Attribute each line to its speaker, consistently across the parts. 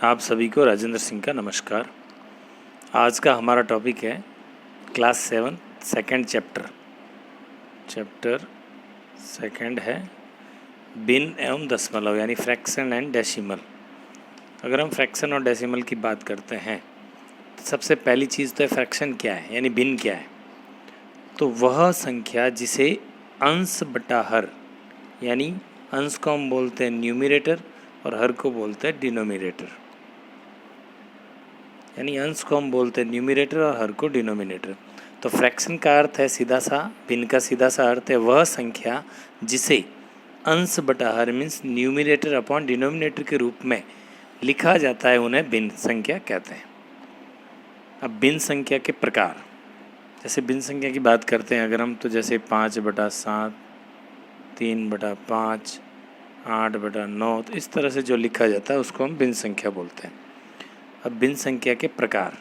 Speaker 1: आप सभी को राजेंद्र सिंह का नमस्कार। आज का हमारा टॉपिक है क्लास 7 सेकंड चैप्टर सेकंड है भिन्न एवं दशमलव यानी फ्रैक्शन एंड डेसिमल। अगर हम फ्रैक्शन और डेसिमल की बात करते हैं तो सबसे पहली चीज़ तो है फ्रैक्शन क्या है यानी भिन्न क्या है। तो वह संख्या जिसे अंश बटा हर यानी अंश को हम बोलते हैं न्यूमरेटर और हर को बोलते हैं डिनोमिनेटर। यानी अंश को हम बोलते हैं न्यूमरेटर और हर को डिनोमिनेटर। तो फ्रैक्शन का अर्थ है सीधा सा, भिन्न का सीधा सा अर्थ है वह संख्या जिसे अंश बटा हर मीन्स न्यूमरेटर अपॉन डिनोमिनेटर के रूप में लिखा जाता है, उन्हें भिन्न संख्या कहते हैं। अब भिन्न संख्या के प्रकार, जैसे भिन्न संख्या की बात करते हैं अगर हम, तो जैसे 5/7, 3/5, 8/9, तो इस तरह से जो लिखा जाता है उसको हम भिन्न संख्या बोलते हैं। अब भिन्न संख्या के प्रकार,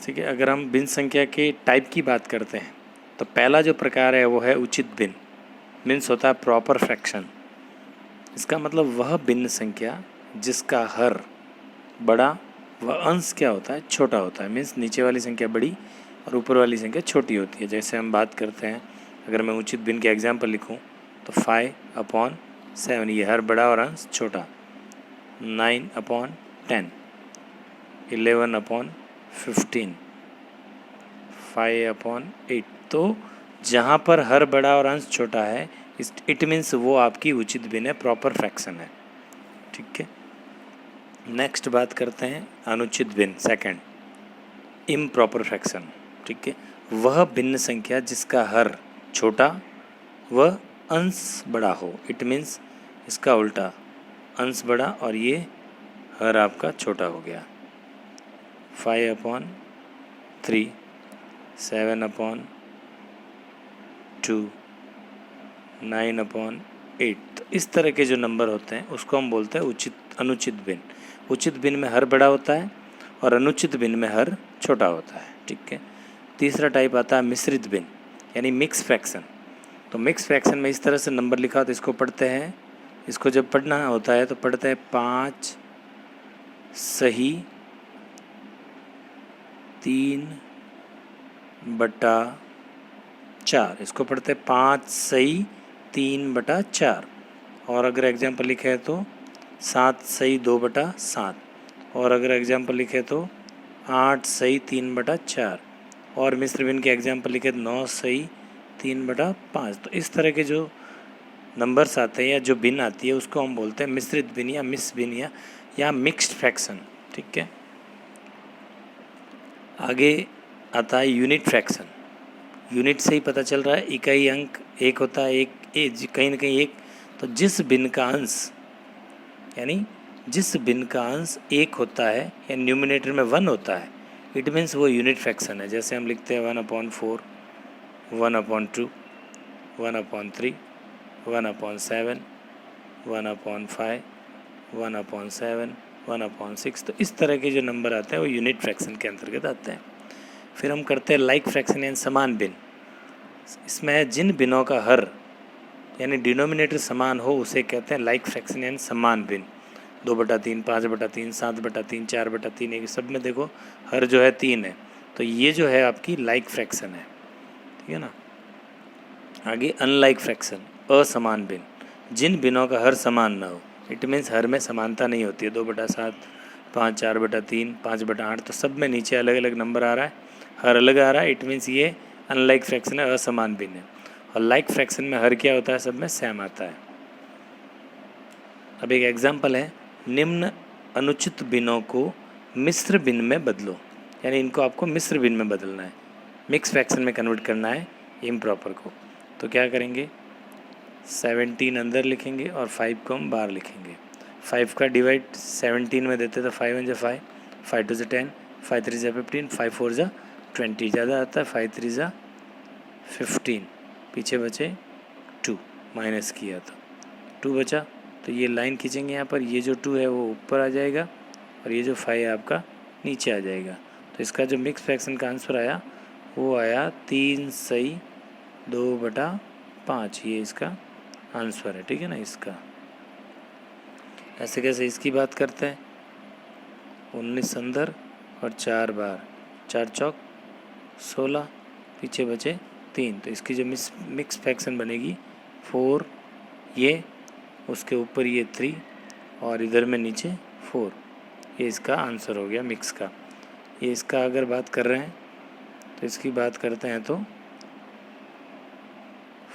Speaker 1: ठीक है, अगर हम भिन्न संख्या के टाइप की बात करते हैं तो पहला जो प्रकार है वो है उचित भिन्न, मीन्स होता है प्रॉपर फ्रैक्शन। इसका मतलब वह भिन्न संख्या जिसका हर बड़ा व अंश क्या होता है, छोटा होता है। मीन्स नीचे वाली संख्या बड़ी और ऊपर वाली संख्या छोटी होती है। जैसे हम बात करते हैं, अगर मैं उचित भिन्न के एग्जाम्पल लिखूँ तो 5/7, ये हर बड़ा और अंश छोटा। 9/10, 11/15, 5/8। तो जहाँ पर हर बड़ा और अंश छोटा है इट मीन्स वो आपकी उचित भिन्न है, प्रॉपर फ्रैक्शन है। ठीक है, नेक्स्ट बात करते हैं अनुचित भिन्न, सेकंड इम्प्रॉपर फ्रैक्शन। ठीक है, वह भिन्न संख्या जिसका हर छोटा व अंश बड़ा हो। इट मीन्स इसका उल्टा, अंश बड़ा और ये हर आपका छोटा हो गया। 5/3, 7/2, 9/8। तो इस तरह के जो नंबर होते हैं उसको हम बोलते हैं अनुचित भिन्न। उचित भिन्न में हर बड़ा होता है और अनुचित भिन्न में हर छोटा होता है। ठीक है, तीसरा टाइप आता है मिश्रित भिन्न यानी मिक्स फ्रैक्शन। तो मिक्स फ्रैक्शन में इस तरह से नंबर लिखा हो तो इसको पढ़ते हैं, इसको जब पढ़ना होता है तो पढ़ते हैं 5 सही 3/4, इसको पढ़ते हैं 5 सही 3/4। और अगर एग्जाम्पल लिखे है तो 7 सही 2/7। और अगर एग्जाम्पल लिखे तो 8 सही 3/4। और मिश्र भिन्न के एग्जाम्पल लिखे तो 9 सही 3/5। तो इस तरह के जो नंबर्स आते हैं या जो भिन्न आती है उसको हम बोलते हैं मिश्रित भिन्न या मिक्स भिन्न या मिक्स्ड फ्रैक्शन। ठीक है, आगे आता है यूनिट फ्रैक्शन। यूनिट से ही पता चल रहा है, इकाई अंक एक होता है, कहीं ना कहीं एक। तो जिस भिन्न का अंश यानी जिस भिन्न का अंश एक होता है या न्यूमिनेटर में 1 होता है, इट मीन्स वो यूनिट फ्रैक्शन है। जैसे हम लिखते हैं 1/4, 1/2, 1/3, 1/7, 1/5, 1/7, 1/6। तो इस तरह के जो नंबर आते हैं वो यूनिट फ्रैक्शन के अंतर्गत आते हैं। फिर हम करते हैं लाइक फ्रैक्शन यानी समान भिन्न। इसमें जिन भिन्नों का हर यानी डिनोमिनेटर समान हो उसे कहते हैं लाइक फ्रैक्शन यानी समान भिन्न। 2/3, 5/3, 7/3, 4/3, एक सब में देखो हर जो है 3 है, तो ये जो है आपकी लाइक फ्रैक्शन है। ठीक है ना, आगे अनलाइक फ्रैक्शन असमान भिन्न, जिन भिन्नों का हर समान ना हो। इट मीन्स हर में समानता नहीं होती है। 2/7, 5, 4/3, 5/8, तो सब में नीचे अलग अलग नंबर आ रहा है, हर अलग आ रहा है। इट मीन्स ये अनलाइक फ्रैक्शन है, असमान भिन्न है। और लाइक फ्रैक्शन में हर क्या होता है, सब में सेम आता है। अब एक एग्जांपल है, निम्न अनुचित भिन्नों को मिश्र भिन्न में बदलो। यानी इनको आपको मिश्र भिन्न में बदलना है, मिक्स फ्रैक्शन में कन्वर्ट करना है इम्प्रॉपर को। तो क्या करेंगे, 17 अंदर लिखेंगे और 5 को हम बाहर लिखेंगे। 5 का डिवाइड 17 में देते तो 5 1 5, 5 2 10, 5 3 15, 5 4 20, ज़्यादा आता है 5 3 15, पीछे बचे 2, माइनस किया तो 2 बचा। तो ये लाइन खींचेंगे यहाँ पर, ये जो 2 है वो ऊपर आ जाएगा और ये जो 5 है आपका नीचे आ जाएगा। तो इसका जो मिक्स फ्रैक्शन का आंसर आया वो आया 3 सही 2/5, ये इसका आंसर है। ठीक है ना, इसका ऐसे कैसे इसकी बात करते हैं, 19 अंदर और 4 बार, 4 चौक 16, पीछे बचे 3। तो इसकी जो मिक्स फ्रैक्शन बनेगी 4, ये उसके ऊपर ये 3 और इधर में नीचे 4। ये इसका आंसर हो गया मिक्स का। ये इसका अगर बात कर रहे हैं तो इसकी बात करते हैं तो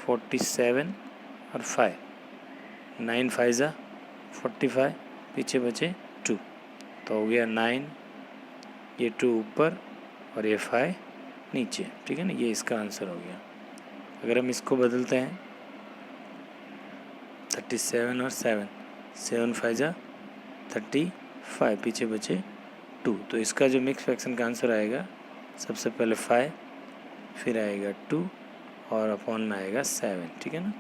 Speaker 1: 47 और 5, 9 5 जा 45, पीछे बचे 2। तो हो गया 9, ये 2 ऊपर और ये 5 नीचे। ठीक है ना, ये इसका आंसर हो गया। अगर हम इसको बदलते हैं 37 और 7, 7 5 जा 35, पीछे बचे 2। तो इसका जो मिक्स फ्रैक्शन का आंसर आएगा, सबसे पहले 5, फिर आएगा 2 और अपॉन में आएगा 7। ठीक है ना।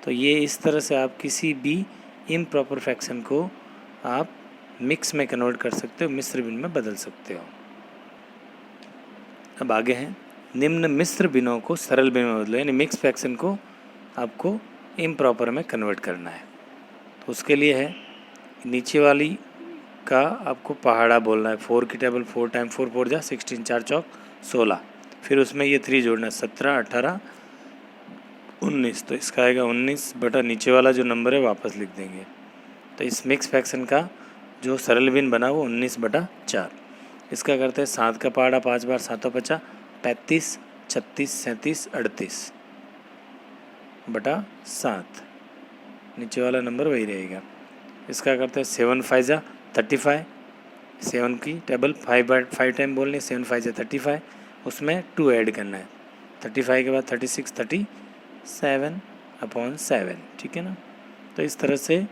Speaker 1: तो ये इस तरह से आप किसी भी इम्प्रॉपर फ्रैक्शन को आप मिक्स में कन्वर्ट कर सकते हो, मिश्र भिन्न में बदल सकते हो। अब आगे हैं, निम्न मिश्र भिन्नों को सरल भिन्न में बदलो, यानी मिक्स फ्रैक्शन को आपको इम्प्रॉपर में कन्वर्ट करना है। तो उसके लिए है, नीचे वाली का आपको पहाड़ा बोलना है। 4 की टेबल 4 टाइम 4 4 जा 16, 4 चौक 16, फिर उसमें ये 3 जोड़ना है, 17 18 19। तो इसका आएगा 19 बटा नीचे वाला जो नंबर है वापस लिख देंगे। तो इस मिक्स फ्रैक्शन का जो सरल भिन्न बना वो 19 बटा 4। इसका करते हैं 7 का पहाड़ा 5 बार, 7 50, 35 36 37 38 बटा 7, नीचे वाला नंबर वही रहेगा। इसका करते हैं 7 5 जा 35, 7 की टेबल 5 टाइम बोलनी, 7 5 जा 35, उसमें 2 ऐड करना है, 35 के बाद 36 37 अपॉन 7। ठीक है ना। तो इस तरह से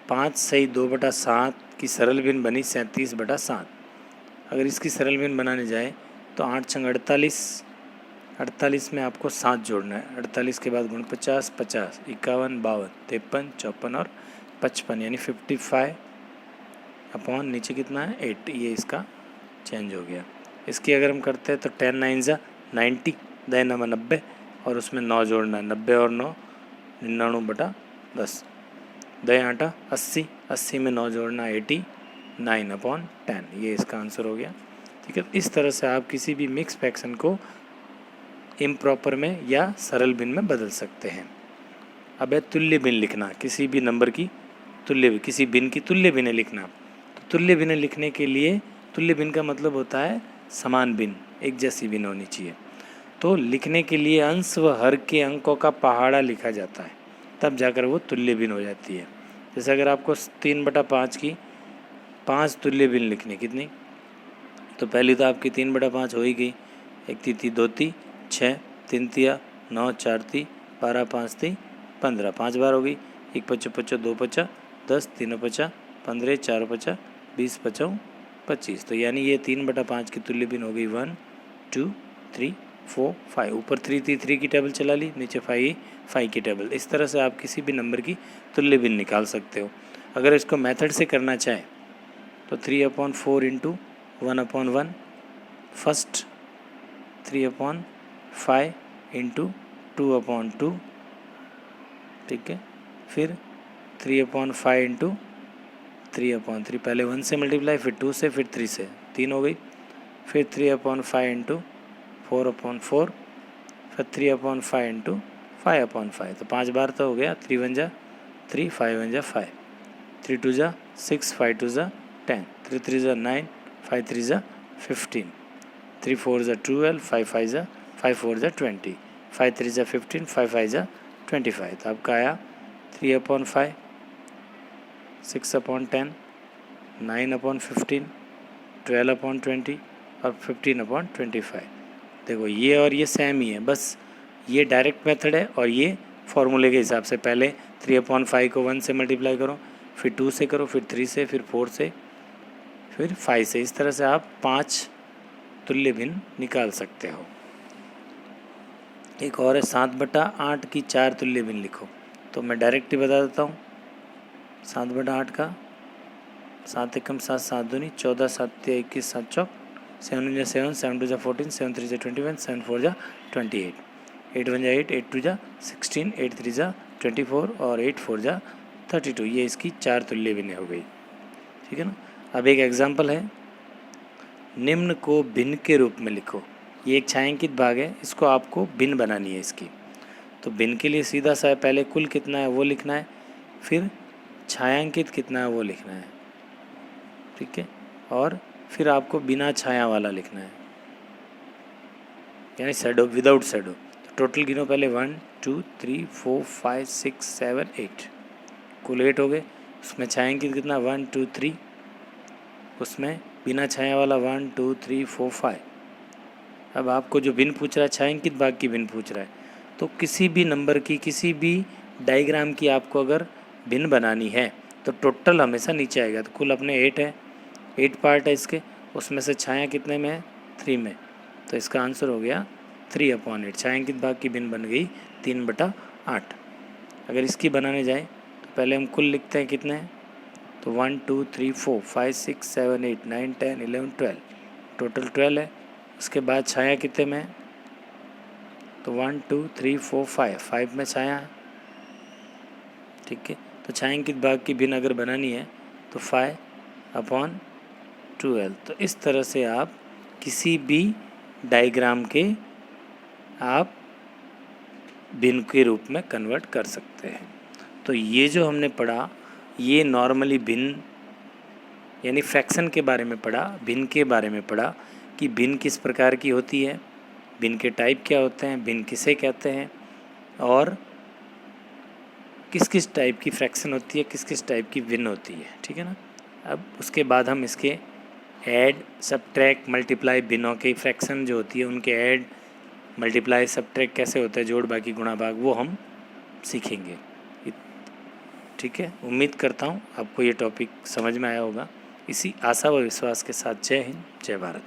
Speaker 1: 5 सही 2 बटा 7 की सरल भिन्न बनी 37 बटा 7। अगर इसकी सरल भिन्न बनाने जाए तो 8 छंग 48, 48 में आपको 7 जोड़ना है, 48 के बाद गुण 50 50 51 52 53 54 और 55, यानी 55 अपॉन नीचे कितना है 8। ये इसका चेंज हो गया। इसकी अगर हम करते हैं तो 10 9 जा 90, 10 9 90 और उसमें 9 जोड़ना है, 90 और 9 99 बटा 10, 10 8 80, 80 में 9 जोड़ना 89 अपॉन 10। ये इसका आंसर हो गया। ठीक है। इस तरह से आप किसी भी मिक्स फ्रैक्शन को इम्प्रॉपर में या सरल भिन्न में बदल सकते हैं। अब है तुल्य भिन्न लिखना, किसी भी नंबर की किसी भिन्न की तुल्य भिन्न लिखना। तो तुल्य भिन्न लिखने के लिए, तुल्य भिन्न का मतलब होता है समान भिन्न, एक जैसी भिन्न होनी चाहिए। तो लिखने के लिए अंश व हर के अंकों का पहाड़ा लिखा जाता है, तब जाकर वो तुल्य भिन्न हो जाती है। जैसे अगर आपको 3 बटा 5 की 5 तुल्य भिन्न लिखनी, कितनी, तो पहली तो आपकी 3 बटा 5 हो ही गई, 1 3 2 3 6 3 3 9 4 3 12 5 3 15, 5 बार हो गई, 1 5 5 2 5 10 3 5 15 4 5 20 5 25। तो यानी ये 3 बटा 5 की तुल्य भिन्न हो गई 1 2 3 4 5। ऊपर 3 थी, 3 की टेबल चला ली, नीचे 5 की टेबल। इस तरह से आप किसी भी नंबर की तुल्य भिन्न निकाल सकते हो। अगर इसको मेथड से करना चाहे तो 3/4 इंटू 1/1, फर्स्ट 3/5 इंटू 2/2, ठीक है। फिर 3/5 इंटू 3/3, पहले 1 से मल्टीप्लाई, फिर 2 से, फिर 3 से, 3 हो गई। फिर 3/5 इंटू 4/4, फिर 3/5 इंटू 5/5। तो 5 बार तो हो गया, 3 1 जा 3 5 1 जा 5, 3 2 जा 6 5 2 जा 10, 3 3 जा 9 5 3 जा 15, 3 4 जा 12 5 5 जा 5 4 जा 20, 5 3 जा 15 5 5 जा 25। तो आपका आया 3/5 6/10 9/15 12/20 और 15/25। देखो ये और ये सेम ही है, बस ये डायरेक्ट मेथड है और ये फॉर्मूले के हिसाब से। पहले 3/5 को 1 से मल्टीप्लाई करो, फिर 2 से करो, फिर 3 से, फिर 4 से, फिर 5 से। इस तरह से आप 5 तुल्य भिन्न निकाल सकते हो। एक और है 7/8 की 4 तुल्य भिन्न लिखो। तो मैं डायरेक्ट ही बता देता हूँ। 7/8 का 7 एकम 7 7 दूनी 14 7 21 7 चौक 7 1 7 7 2 14 7 3 21 7 4 28 8 1 8 8 2 16 8 3 24 और 8 4 32। ये इसकी 4 तुल्य भिन्न हो गई। ठीक है ना। अब एक एग्जाम्पल है, निम्न को भिन्न के रूप में लिखो। ये एक छायांकित भाग है, इसको आपको भिन्न बनानी है इसकी। तो भिन्न के लिए सीधा सा है, पहले कुल कितना है वो लिखना है, फिर छायांकित कितना है वो लिखना है, ठीक है, और फिर आपको बिना छाया वाला लिखना है, यानी शैडो, विदाउट शैडो। तो टोटल गिनो पहले, 1 2 3 4 5 6 7 8, कुल 8 हो गए। उसमें छायांकित कितना, 1 2 3, उसमें बिना छाया वाला 1 2 3 4 5। अब आपको जो भिन्न पूछ रहा है, छायांकित भाग की भिन्न पूछ रहा है, तो किसी भी नंबर की, किसी भी डायग्राम की आपको अगर भिन्न बनानी है तो टोटल हमेशा नीचे आएगा। तो कुल अपने 8 है, 8 पार्ट है इसके, उसमें से छाया कितने में है, 3 में, तो इसका आंसर हो गया 3/8। छायांकित भाग की भिन्न बन गई 3/8। अगर इसकी बनाने जाए तो पहले हम कुल लिखते हैं कितने हैं, तो 1 2 3 4 5 6 7 8 9 10 11 12, टोटल 12 है। उसके बाद छाया कितने में है, तो 1 2 3 4 5 में छाया है, ठीक है। तो छायांकित भाग की भिन्न अगर बनानी है तो 5/12। तो इस तरह से आप किसी भी डायग्राम के आप भिन्न के रूप में कन्वर्ट कर सकते हैं। तो ये जो हमने पढ़ा, ये नॉर्मली भिन्न यानी फ्रैक्शन के बारे में पढ़ा, भिन्न के बारे में पढ़ा कि भिन्न किस प्रकार की होती है, भिन्न के टाइप क्या होते हैं, भिन्न किसे कहते हैं, और किस किस टाइप की फ्रैक्शन होती है, किस किस टाइप की भिन्न होती है, ठीक है ना। अब उसके बाद हम इसके ऐड, सब्ट्रैक्ट, मल्टीप्लाई, भिन्नों की फ्रैक्शन जो होती है उनके ऐड, मल्टीप्लाई, सब्ट्रैक्ट कैसे होता है, जोड़, बाकी, गुणा, भाग, वो हम सीखेंगे, ठीक है। उम्मीद करता हूँ आपको ये टॉपिक समझ में आया होगा। इसी आशा व विश्वास के साथ जय हिंद, जय भारत।